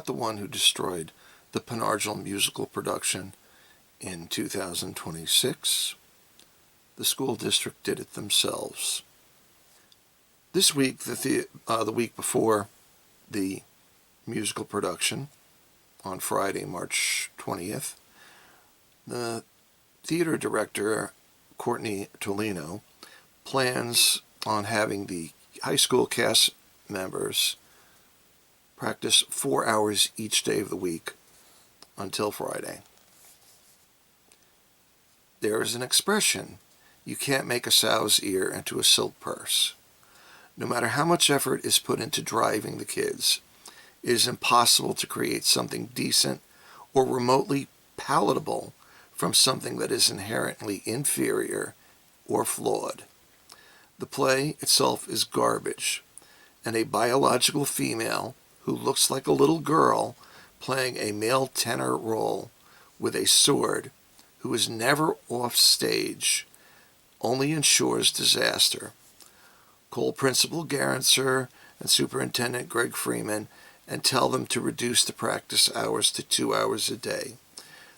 not the one who destroyed the Pen Argyl musical production in 2026. The school district did it themselves. This week, the week before the musical production, on Friday, March 20th, the theater director, Courtney Tolino, plans on having the high school cast members practice 4 hours each day of the week until Friday. There is an expression, you can't make a sow's ear into a silk purse. No matter how much effort is put into driving the kids, it is impossible to create something decent or remotely palatable from something that is inherently inferior or flawed. The play itself is garbage, and a biological female who looks like a little girl playing a male tenor role with a sword, who is never off stage, only ensures disaster. Call Principal Garanser and Superintendent Greg Freeman and tell them to reduce the practice hours to 2 hours a day.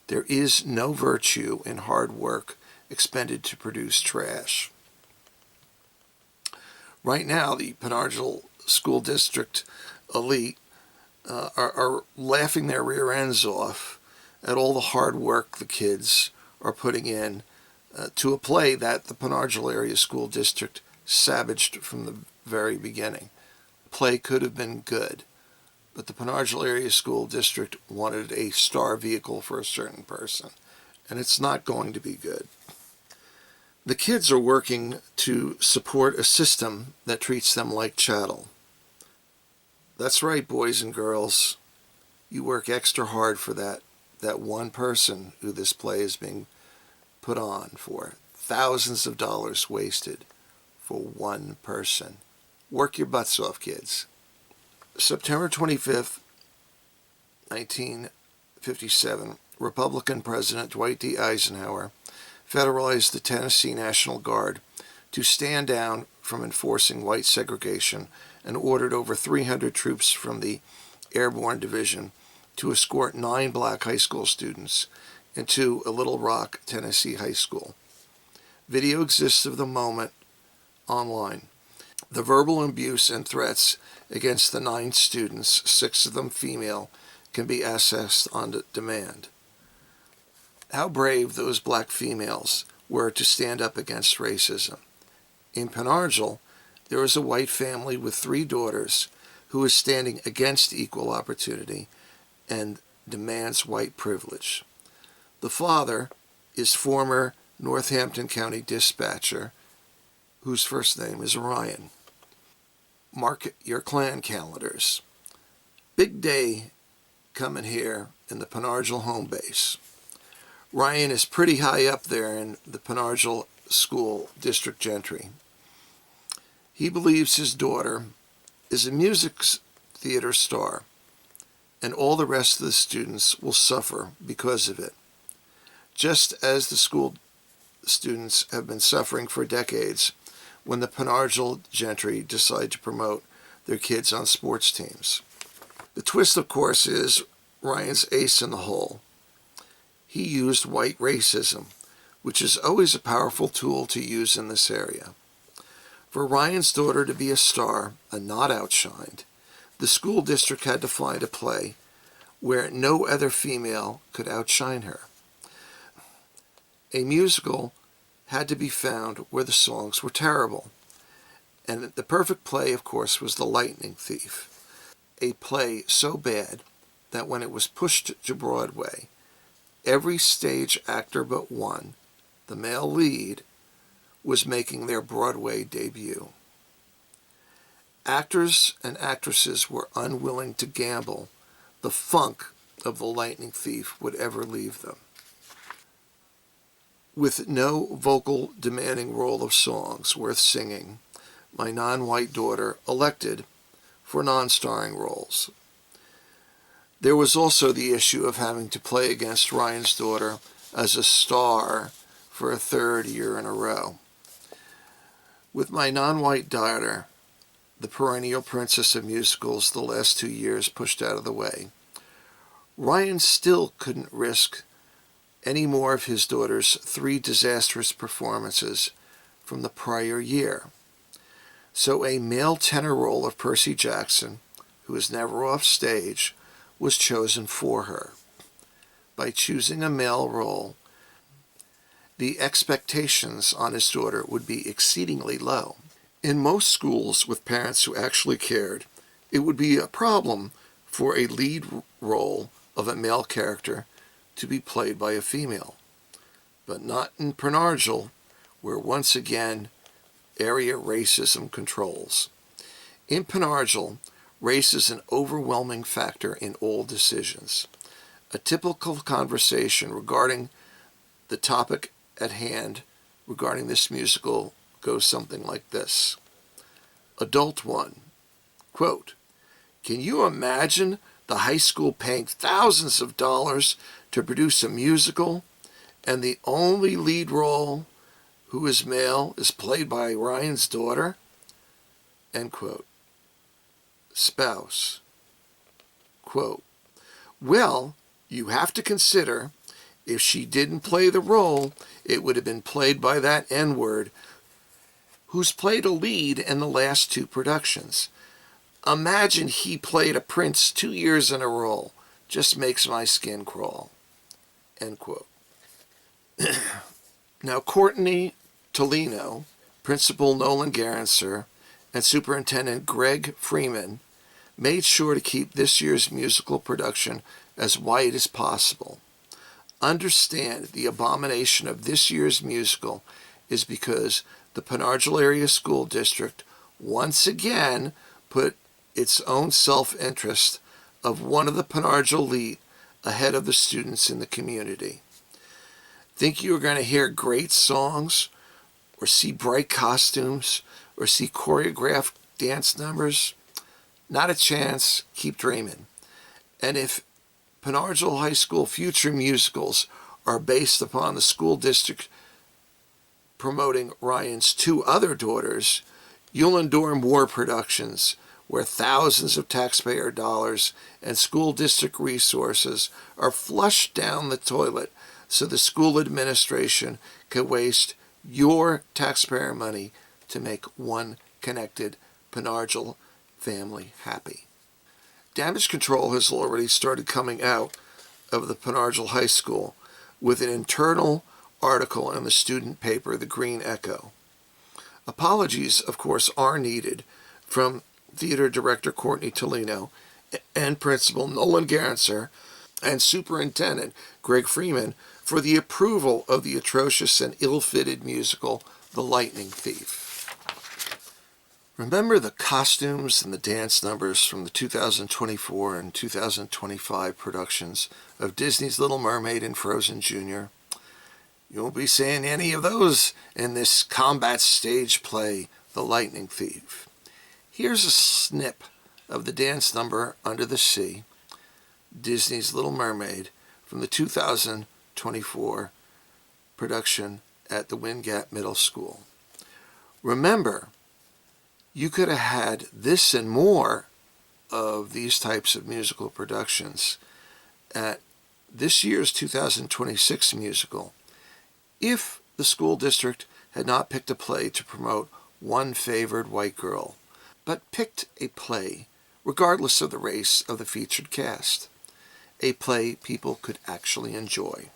There is no virtue in hard work expended to produce trash. Right now, the Pen Argyl School District elite are laughing their rear ends off at all the hard work the kids are putting in to a play that the Pen Argyl Area School District savaged from the very beginning. The play could have been good, but the Pen Argyl Area School District wanted a star vehicle for a certain person, and it's not going to be good. The kids are working to support a system that treats them like chattel. That's right, boys and girls. You work extra hard for that one person who this play is being put on for. Thousands of dollars wasted for one person. Work your butts off, kids. September 25th, 1957, Republican President Dwight D. Eisenhower federalized the Tennessee National Guard to stand down from enforcing white segregation and ordered over 300 troops from the Airborne Division to escort 9 black high school students into a Little Rock, Tennessee high school. Video exists of the moment online. The verbal abuse and threats against the 9 students, 6 of them female, can be accessed on demand. How brave those black females were to stand up against racism. In Pen Argyl, there is a white family with 3 daughters who is standing against equal opportunity and demands white privilege. The father is former Northampton County dispatcher, whose first name is Ryan. Mark your Klan calendars. Big day coming here in the Pen Argyl home base. Ryan is pretty high up there in the Pen Argyl School District gentry. He believes his daughter is a music theater star, and all the rest of the students will suffer because of it, just as the school students have been suffering for decades when the Pen Argyl gentry decide to promote their kids on sports teams. The twist, of course, is Ryan's ace in the hole. He used white racism, which is always a powerful tool to use in this area. For Ryan's daughter to be a star and not outshined, the school district had to find a play where no other female could outshine her. A musical had to be found where the songs were terrible. And the perfect play, of course, was The Lightning Thief, a play so bad that when it was pushed to Broadway, every stage actor but one, the male lead, was making their Broadway debut. Actors and actresses were unwilling to gamble the funk of The Lightning Thief would ever leave them. With no vocal demanding role of songs worth singing, my non-white daughter elected for non-starring roles. There was also the issue of having to play against Ryan's daughter as a star for a 3rd year in a row. With my non-white daughter, the perennial princess of musicals, the last 2 years pushed out of the way, Ryan still couldn't risk any more of his daughter's 3 disastrous performances from the prior year. So a male tenor role of Percy Jackson, who was never off stage, was chosen for her. By choosing a male role, the expectations on his daughter would be exceedingly low. In most schools with parents who actually cared, it would be a problem for a lead role of a male character to be played by a female. But not in Pen Argyl, where once again area racism controls. In Pen Argyl, race is an overwhelming factor in all decisions. A typical conversation regarding the topic at hand regarding this musical goes something like this. Adult 1, quote, "Can you imagine the high school paying thousands of dollars to produce a musical, and the only lead role, who is male, is played by Ryan's daughter?" End quote. Spouse, quote, "Well, you have to consider, if she didn't play the role, it would have been played by that N-word who's played a lead in the last 2 productions. Imagine he played a prince 2 years in a row. Just makes my skin crawl." End quote. Now, Courtney Tolino, Principal Nolan Garancer, and Superintendent Greg Freeman made sure to keep this year's musical production as white as possible. Understand, the abomination of this year's musical is because the Pen Argyl Area School District once again put its own self-interest of one of the Pen Argyl elite ahead of the students in the community. Think you are going to hear great songs, or see bright costumes, or see choreographed dance numbers? Not a chance. Keep dreaming. And if Pen Argyl High School future musicals are based upon the school district promoting Ryan's 2 other daughters, you'll endure more productions where thousands of taxpayer dollars and school district resources are flushed down the toilet so the school administration can waste your taxpayer money to make one connected Pen Argyl family happy. Damage control has already started coming out of the Pen Argyl High School with an internal article in the student paper, The Green Echo. Apologies, of course, are needed from theater director Courtney Tolino and Principal Nolan Garancer and Superintendent Greg Freeman for the approval of the atrocious and ill-fitted musical, The Lightning Thief. Remember the costumes and the dance numbers from the 2024 and 2025 productions of Disney's Little Mermaid and Frozen Jr.? You won't be seeing any of those in this combat stage play, The Lightning Thief. Here's a snip of the dance number Under the Sea, Disney's Little Mermaid, from the 2024 production at the Wind Gap Middle School. Remember, you could have had this and more of these types of musical productions at this year's 2026 musical if the school district had not picked a play to promote one favored white girl, but picked a play regardless of the race of the featured cast, a play people could actually enjoy.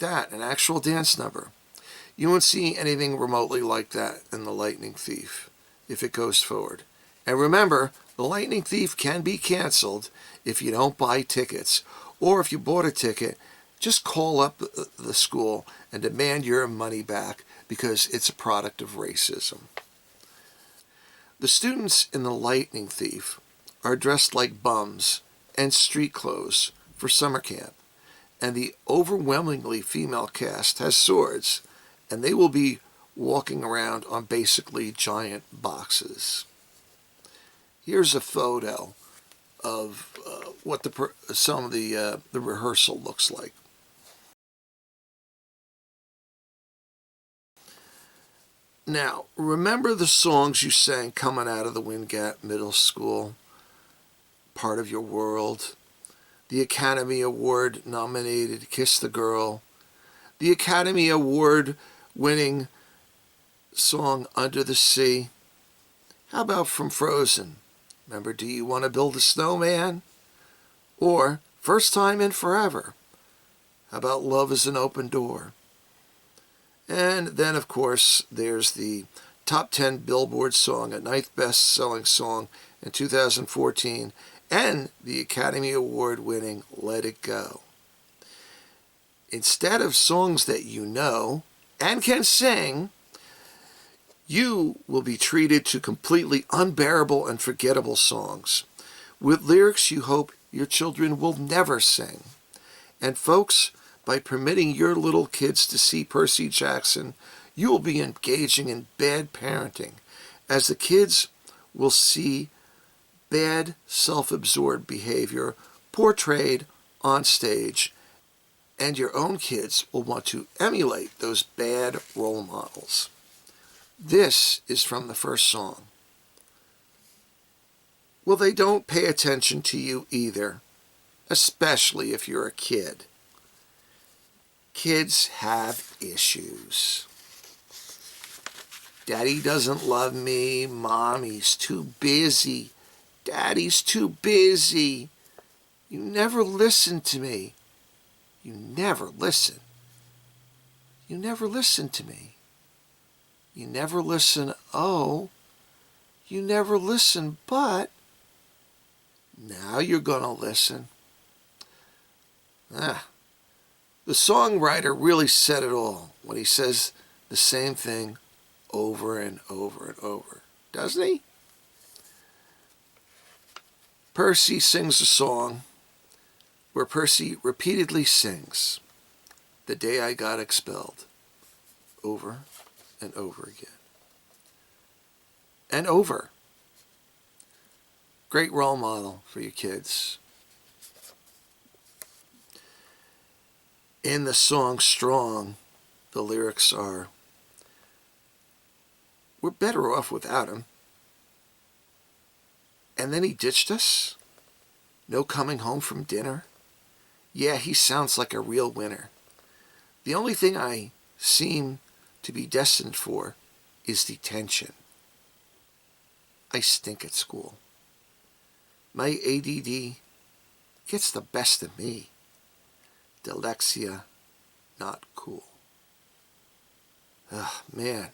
that, an actual dance number. You won't see anything remotely like that in The Lightning Thief if it goes forward. And remember, The Lightning Thief can be canceled if you don't buy tickets. Or if you bought a ticket, just call up the school and demand your money back because it's a product of racism. The students in The Lightning Thief are dressed like bums and street clothes for summer camp. And the overwhelmingly female cast has swords, and they will be walking around on basically giant boxes. Here's a photo of what some of the rehearsal looks like. Now, remember the songs you sang coming out of the Wind Gap Middle School? Part of Your World, the Academy Award nominated Kiss the Girl, the Academy Award winning song Under the Sea. How about from Frozen? Remember, Do You Want to Build a Snowman? Or First Time in Forever. How about Love is an Open Door? And then, of course, there's the top 10 Billboard song, a ninth best-selling song in 2014, and the Academy Award-winning Let It Go. Instead of songs that you know and can sing, you will be treated to completely unbearable and forgettable songs with lyrics you hope your children will never sing. And folks, by permitting your little kids to see Percy Jackson, you will be engaging in bad parenting, as the kids will see bad, self-absorbed behavior portrayed on stage, and your own kids will want to emulate those bad role models. This is from the first song. Well, they don't pay attention to you either, especially if you're a kid. Kids have issues. Daddy doesn't love me. Mommy's too busy. Daddy's too busy. You never listen to me. You never listen. You never listen to me. You never listen, oh. You never listen, but now you're going to listen. The songwriter really said it all when he says the same thing over and over and over, doesn't he? Percy sings a song where Percy repeatedly sings The Day I Got Expelled over and over again. And over. Great role model for your kids. In the song Strong, the lyrics are, we're better off without him. And then he ditched us? No coming home from dinner? Yeah, he sounds like a real winner. The only thing I seem to be destined for is detention. I stink at school. My ADD gets the best of me. Dyslexia, not cool. Man.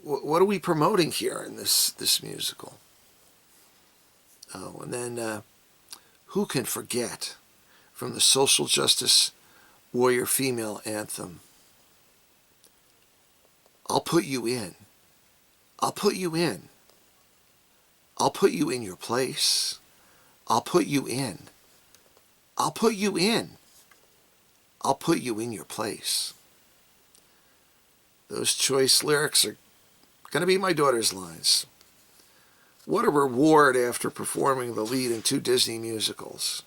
What are we promoting here in this musical? Oh, and then who can forget from the social justice warrior female anthem, I'll put you in. I'll put you in. I'll put you in your place. I'll put you in. I'll put you in. I'll put you in your place. Those choice lyrics are going to be my daughter's lines. What a reward after performing the lead in 2 Disney musicals.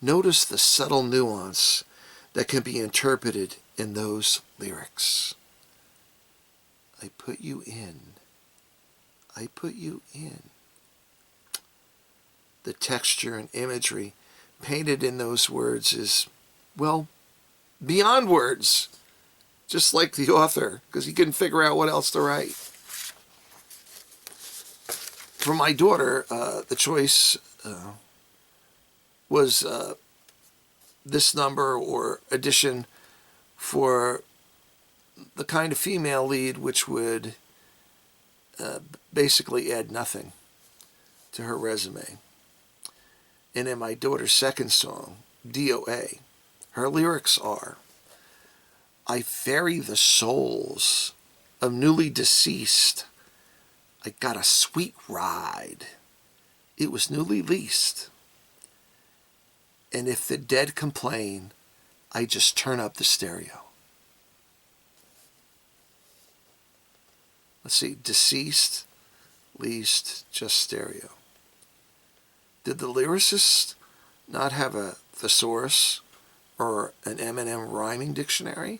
Notice the subtle nuance that can be interpreted in those lyrics. I put you in. I put you in. The texture and imagery painted in those words is, well, beyond words. Just like the author, because he couldn't figure out what else to write. For my daughter, the choice was this number or addition for the kind of female lead which would basically add nothing to her resume. And in my daughter's second song, DOA, her lyrics are, I ferry the souls of newly deceased. I got a sweet ride. It was newly leased. And if the dead complain, I just turn up the stereo. Let's see, deceased, leased, just stereo. Did the lyricist not have a thesaurus or an M&M rhyming dictionary?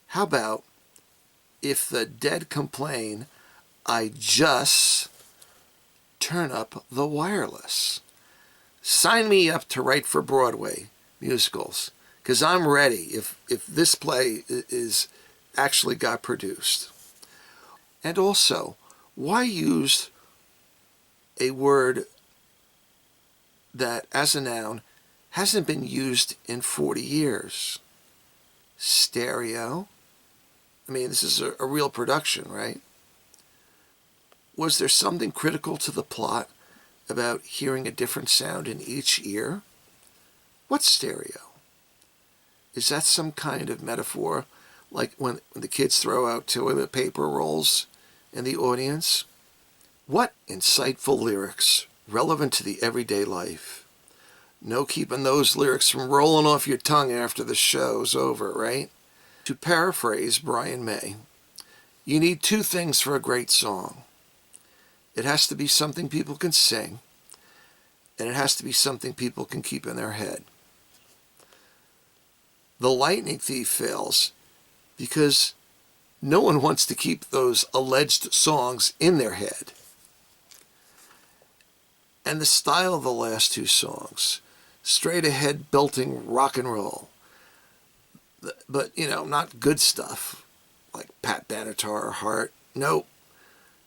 How about, if the dead complain, I just turn up the wireless? Sign me up to write for Broadway musicals, because I'm ready if this play is actually got produced. And also, why use a word that as a noun hasn't been used in 40 years? Stereo. I mean, this is a real production, right? Was there something critical to the plot about hearing a different sound in each ear? What's stereo? Is that some kind of metaphor, like when the kids throw out toilet paper rolls in the audience? What insightful lyrics, relevant to the everyday life. No keeping those lyrics from rolling off your tongue after the show's over, right? To paraphrase Brian May, you need two things for a great song. It has to be something people can sing, and it has to be something people can keep in their head. The Lightning Thief fails because no one wants to keep those alleged songs in their head. And the style of the last two songs, straight ahead belting rock and roll, but, not good stuff like Pat Benatar or Heart. Nope.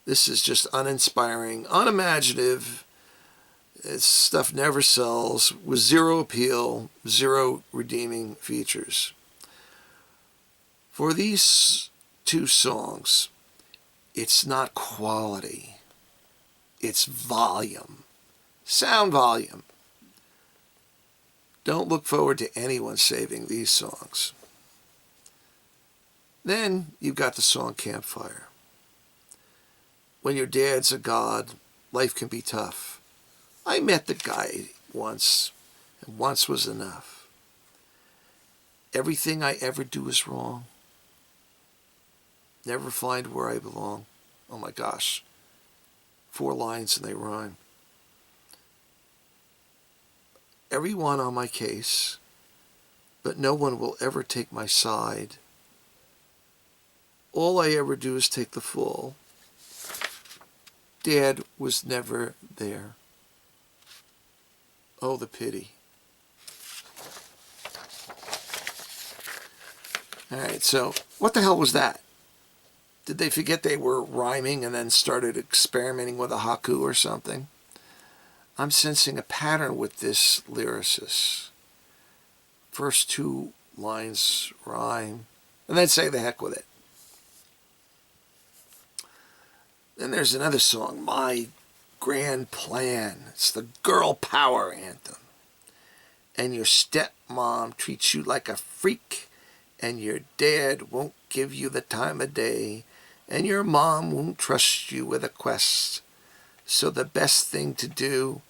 This is just uninspiring, unimaginative. It's stuff never sells, with zero appeal, zero redeeming features. For these two songs, it's not quality. It's volume. Sound volume. Don't look forward to anyone saving these songs. Then you've got the song Campfire. When your dad's a god, life can be tough. I met the guy once, and once was enough. Everything I ever do is wrong. Never find where I belong. Oh my gosh. 4 lines and they rhyme. Everyone on my case, but no one will ever take my side. All I ever do is take the fall. Dad was never there. Oh, the pity. All right, so what the hell was that? Did they forget they were rhyming and then started experimenting with a haiku or something? I'm sensing a pattern with this lyricist. First 2 lines rhyme, and then say the heck with it. Then there's another song, My Grand Plan. It's the girl power anthem. And your stepmom treats you like a freak, and your dad won't give you the time of day, and your mom won't trust you with a quest. So the best thing to do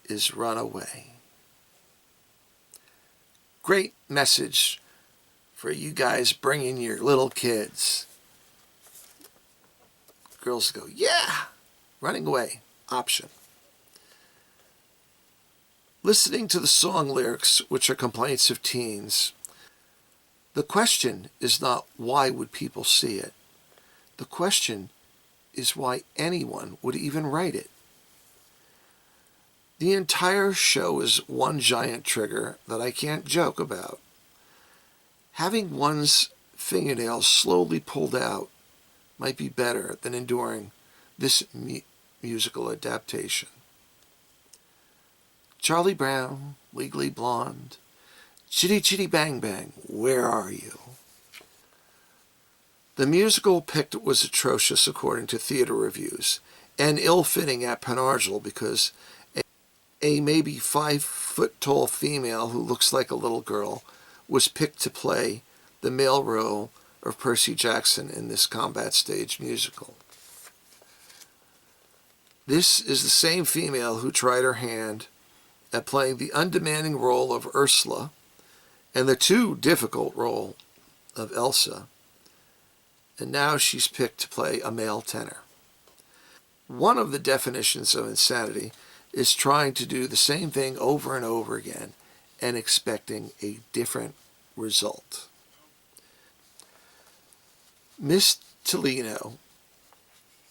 is run away. Great message for you guys bringing your little kids. Girls go, yeah, running away, option. Listening to the song lyrics, which are complaints of teens, the question is not why would people see it. The question is why anyone would even write it. The entire show is one giant trigger that I can't joke about. Having one's fingernails slowly pulled out might be better than enduring this musical adaptation. Charlie Brown, Legally Blonde, Chitty Chitty Bang Bang, Where Are You? The musical picked was atrocious according to theater reviews, and ill-fitting at Pen Argyl because a maybe 5-foot-tall female who looks like a little girl was picked to play the male role of Percy Jackson in this combat stage musical. This is the same female who tried her hand at playing the undemanding role of Ursula and the too difficult role of Elsa, and now she's picked to play a male tenor. One of the definitions of insanity is trying to do the same thing over and over again and expecting a different result. Miss Tolino,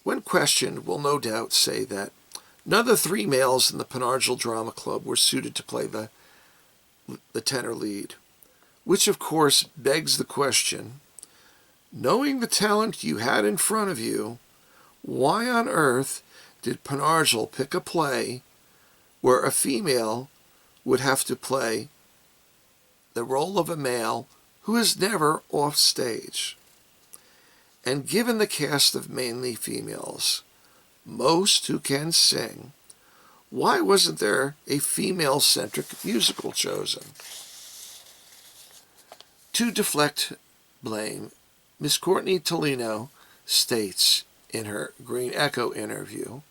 when questioned, will no doubt say that none of the 3 males in the Pen Argyl Drama Club were suited to play the tenor lead, which of course begs the question, knowing the talent you had in front of you, why on earth did Pen Argyl pick a play where a female would have to play the role of a male who is never off stage? And given the cast of mainly females, most who can sing, why wasn't there a female-centric musical chosen? To deflect blame, Miss Courtney Tolino states in her Green Echo interview,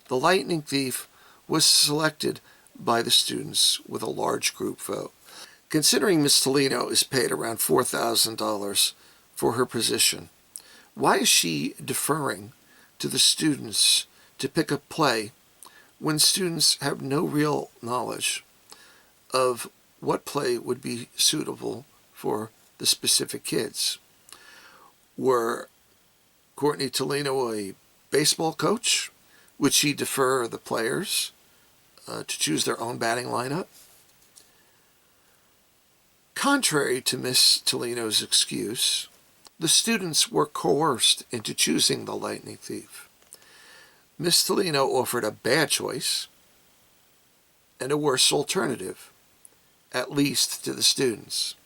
the Lightning Thief was selected by the students with a large group vote. Considering Miss Tolino is paid around $4,000 for her position, why is she deferring to the students to pick a play when students have no real knowledge of what play would be suitable for the specific kids? Were Courtney Tolino a baseball coach? Would she defer the players to choose their own batting lineup? Contrary to Miss Tolino's excuse, the students were coerced into choosing the Lightning Thief. Miss Tolino offered a bad choice and a worse alternative, at least to the students.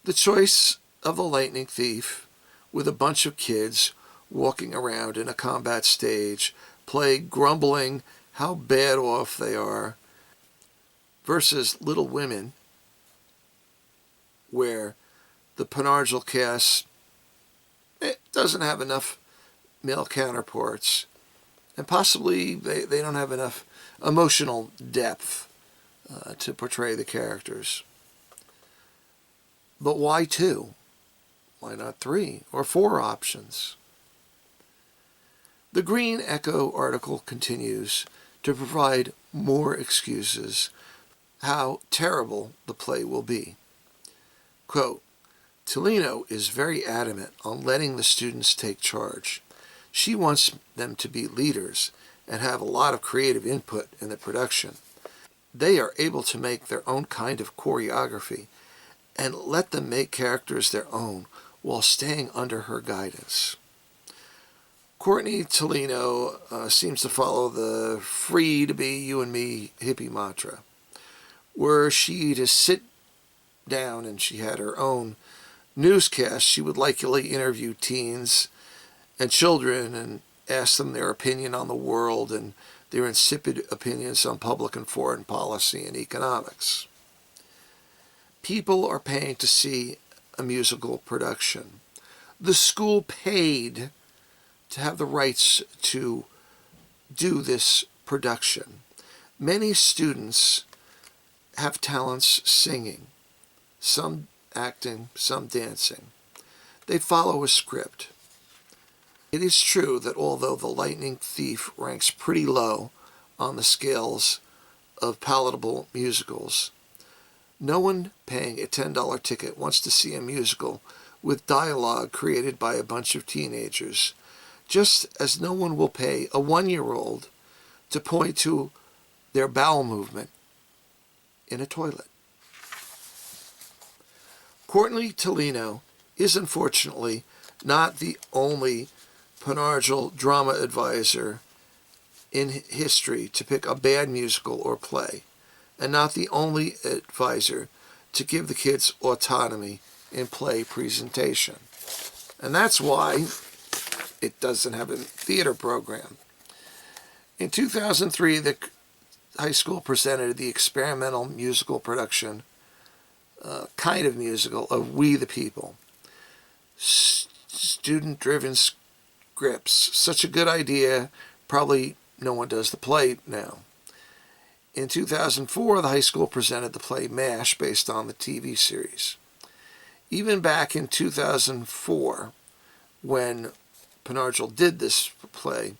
The choice of the Lightning Thief, with a bunch of kids walking around in a combat stage, grumbling how bad off they are, versus Little Women, where the Pen Argyl cast doesn't have enough male counterparts, and possibly they don't have enough emotional depth to portray the characters. But why 2? Why not 3 or 4 options? The Green Echo article continues to provide more excuses how terrible the play will be. Quote, Tolino is very adamant on letting the students take charge. She wants them to be leaders and have a lot of creative input in the production. They are able to make their own kind of choreography and let them make characters their own while staying under her guidance. Courtney Tolino seems to follow the free to be you and me hippie mantra, were she to sit down and she had her own newscast, she would likely interview teens and children and ask them their opinion on the world and their insipid opinions on public and foreign policy and economics. People are paying to see a musical production. The school paid to have the rights to do this production. Many students have talents singing, some acting, some dancing. They follow a script. It is true that although The Lightning Thief ranks pretty low on the scales of palatable musicals, no one paying a $10 ticket wants to see a musical with dialogue created by a bunch of teenagers, just as no one will pay a 1-year-old to point to their bowel movement in a toilet. Courtney Tolino is unfortunately not the only Pen Argyl drama advisor in history to pick a bad musical or play. and not the only advisor to give the kids autonomy in play presentation. And that's why it doesn't have a theater program. In 2003, the high school presented the experimental musical production, kind of musical, of We the People. Student-driven scripts. Such a good idea, probably no one does the play now. In 2004, the high school presented the play MASH based on the TV series. Even back in 2004, when Pen Argyl did this play,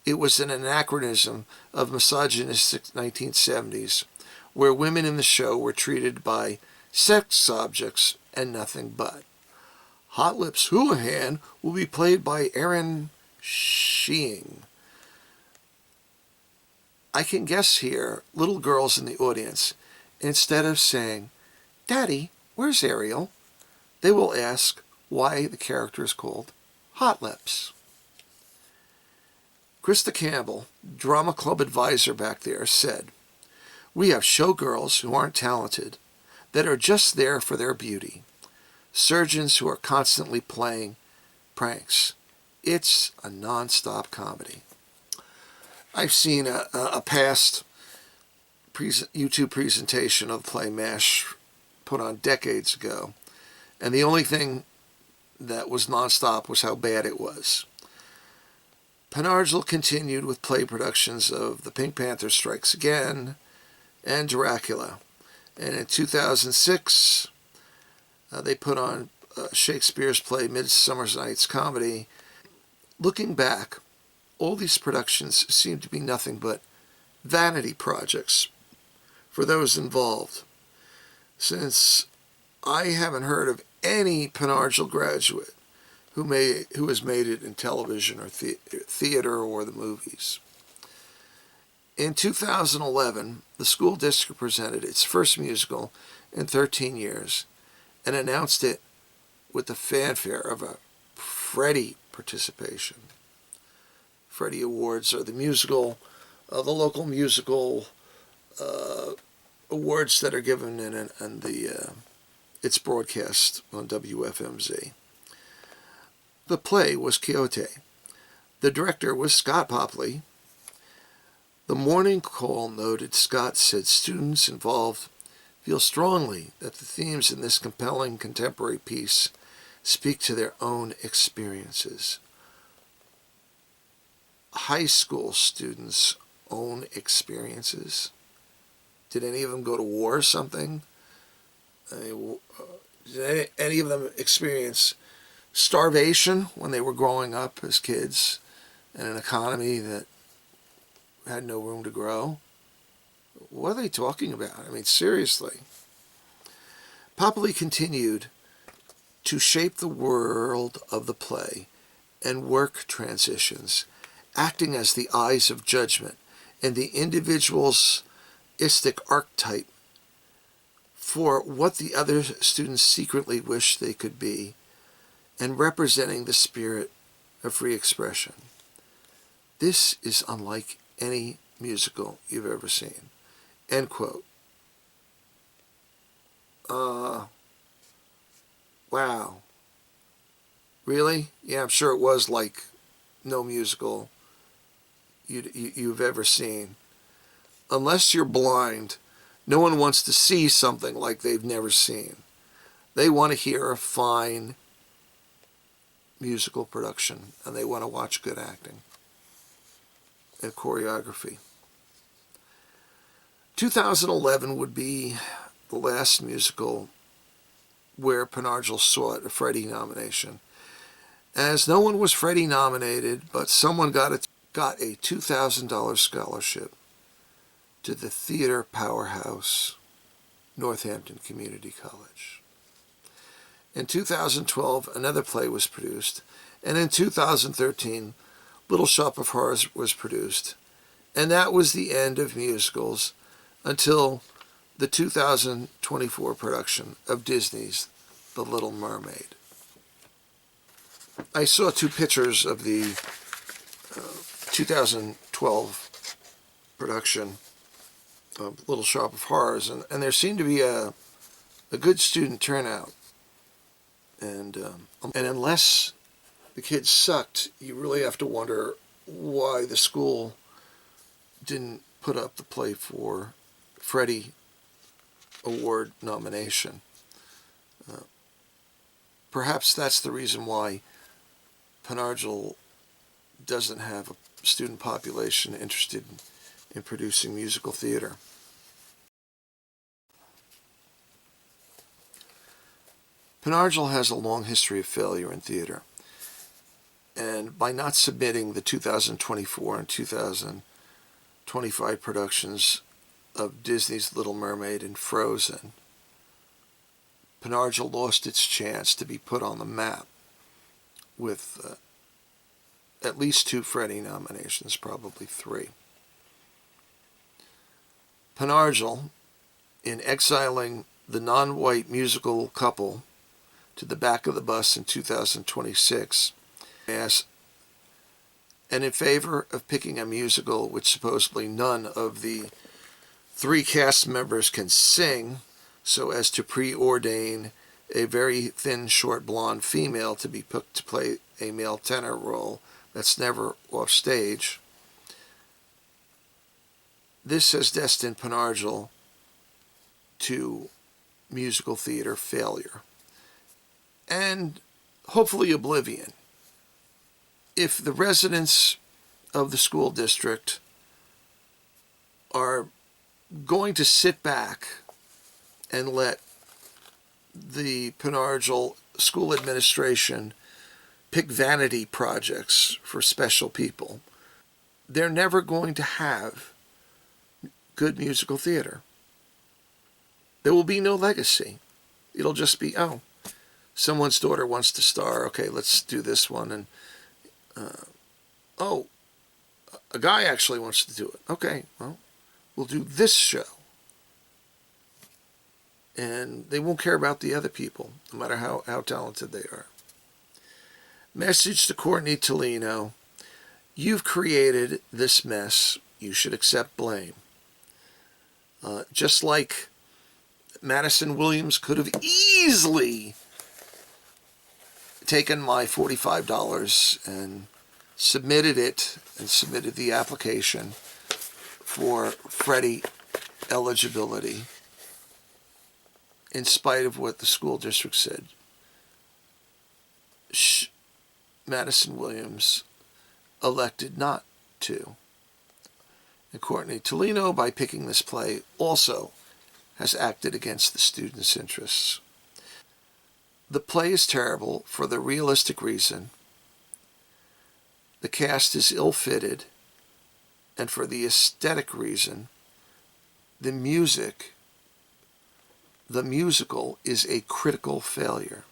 it was an anachronism of misogynistic 1970s, where women in the show were treated by sex objects and nothing but. Hot Lips Houlihan will be played by Erin Sheeing. I can guess here, little girls in the audience, instead of saying, "Daddy, where's Ariel?" they will ask why the character is called Hot Lips. Krista Campbell, drama club advisor back there, said, "We have showgirls who aren't talented, that are just there for their beauty. Surgeons who are constantly playing pranks. It's a non-stop comedy." I've seen a past YouTube presentation of the play MASH put on decades ago, and the only thing that was non-stop was how bad it was. Pen Argyl continued with play productions of The Pink Panther Strikes Again and Dracula. And in 2006, they put on Shakespeare's play Midsummer Night's Comedy. Looking back, all these productions seem to be nothing but vanity projects for those involved, since I haven't heard of any Pen Argyl graduate who has made it in television or theater or the movies. In 2011, the school district presented its first musical in 13 years and announced it with the fanfare of a Freddie participation. Freddie Awards are the local musical awards that are given in its broadcast on WFMZ. The play was Quixote. The director was Scott Popley. The Morning Call noted Scott said students involved feel strongly that the themes in this compelling contemporary piece speak to their own experiences. High school students' own experiences? Did any of them go to war or something? Did any of them experience starvation when they were growing up as kids in an economy that had no room to grow? What are they talking about? I mean, seriously. Popley continued to shape the world of the play and work transitions, acting as the eyes of judgment and the individualistic archetype for what the other students secretly wish they could be, and representing the spirit of free expression. This is unlike any musical you've ever seen. End quote. Wow. Really? Yeah, I'm sure it was like no musical you've ever seen. Unless you're blind, no one wants to see something like they've never seen. They want to hear a fine musical production, and they want to watch good acting and choreography. 2011 would be the last musical where Pen Argyl sought a Freddie nomination, as no one was Freddie nominated, but someone got a $2,000 scholarship to the theater powerhouse Northampton Community College. In 2012, another play was produced, and in 2013, Little Shop of Horrors was produced, and that was the end of musicals until the 2024 production of Disney's The Little Mermaid. I saw two pictures of the 2012 production, Little Shop of Horrors, and there seemed to be a good student turnout. And unless the kids sucked, you really have to wonder why the school didn't put up the play for Freddie Award nomination. Perhaps that's the reason why Pen Argyl doesn't have a student population interested in producing musical theater. Pen Argyl has a long history of failure in theater, and by not submitting the 2024 and 2025 productions of Disney's Little Mermaid and Frozen, Pen Argyl lost its chance to be put on the map with at least 2 Freddie nominations, probably 3. Pen Argyl, in exiling the non-white musical couple to the back of the bus in 2026, and in favor of picking a musical which supposedly none of the 3 cast members can sing, so as to preordain a very thin, short, blonde female to be picked to play a male tenor role that's never off stage. This has destined Pen Argyl to musical theater failure and hopefully oblivion. If the residents of the school district are going to sit back and let the Pen Argyl school administration pick vanity projects for special people, they're never going to have good musical theater. There will be no legacy. It'll just be, oh, someone's daughter wants to star. Okay, let's do this one. And, oh, a guy actually wants to do it. Okay, well, we'll do this show. And they won't care about the other people, no matter how talented they are. Message to Courtney Tolino: you've created this mess. You should accept blame. Just like Madison Williams could have easily taken my $45 and submitted the application for Freddie eligibility, in spite of what the school district said. Madison Williams elected not to. And Courtney Tolino, by picking this play, also has acted against the students' interests. The play is terrible for the realistic reason the cast is ill-fitted, and for the aesthetic reason the musical is a critical failure.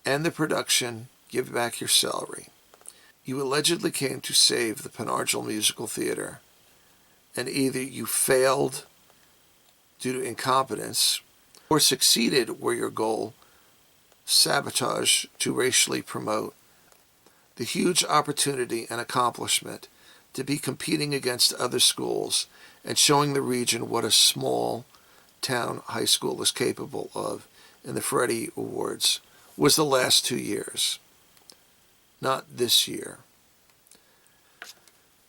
And the production, give back your salary. You allegedly came to save the Pen Argyl musical theater, and either you failed due to incompetence or succeeded where your goal, sabotage to racially promote the huge opportunity and accomplishment to be competing against other schools and showing the region what a small town high school is capable of in the Freddie Awards, was the last 2 years, not this year.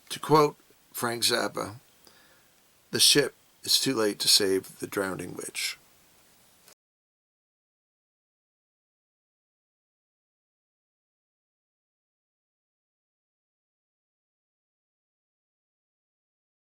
To quote Frank Zappa, the ship is too late to save the drowning witch.